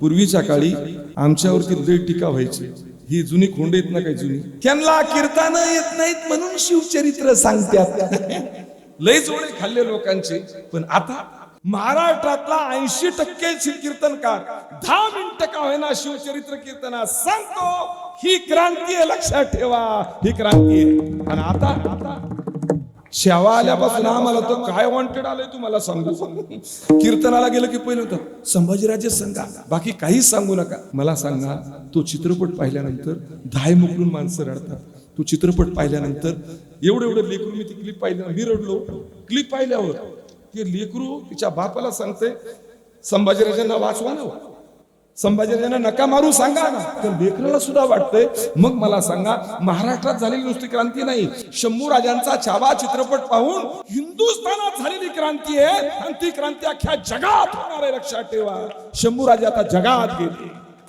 पूर्वीच्या काळी आमच्यावरती लय टीका व्हायची, ही जुनी खोंड येत ना काही जुनी, त्यांना कीर्तन येत नाहीत म्हणून शिवचरित्र सांगतात. लय जोडे खाल्ले लोकांचे. पण आता महाराष्ट्रातला 80% कीर्तनकार 10 मिनिटं का होईना शिवचरित्र कीर्तनात सांगतो. ही क्रांती आहे, लक्षात ठेवा, ही क्रांती आहे. आणि आता शेवा आल्यापासून आम्हाला तो काय वॉन्टेड आलंय तुम्हाला सांगू. कीर्तनाला गेलं की पहिलं होतं संभाजीराजे सांगा, बाकी काहीच सांगू नका. मला सांगा, तो चित्रपट पाहिल्यानंतर 10 मुकलून माणसं रडतात. तो चित्रपट पाहिल्यानंतर एवढं लेकरू, मी ती क्लिप पाहिल्या, मी रडलो. क्लिप पाहिल्यावर ते लेकरू तिच्या बापाला सांगते संभाजीराजांना वाचवा ना, संभाजीराजांना नका मारू सांगा ना. तर लेकराला सुद्धा वाटतंय. मग मला सांगा, महाराष्ट्रात झालेली नुसती क्रांती नाही, शंभू राजांचा छावा चित्रपट पाहून हिंदुस्थानात झालेली क्रांती आहे. आणि ती क्रांती अख्ख्या जगात होणार आहे, लक्षात ठेवा. शंभू राजे आता जगात गेले.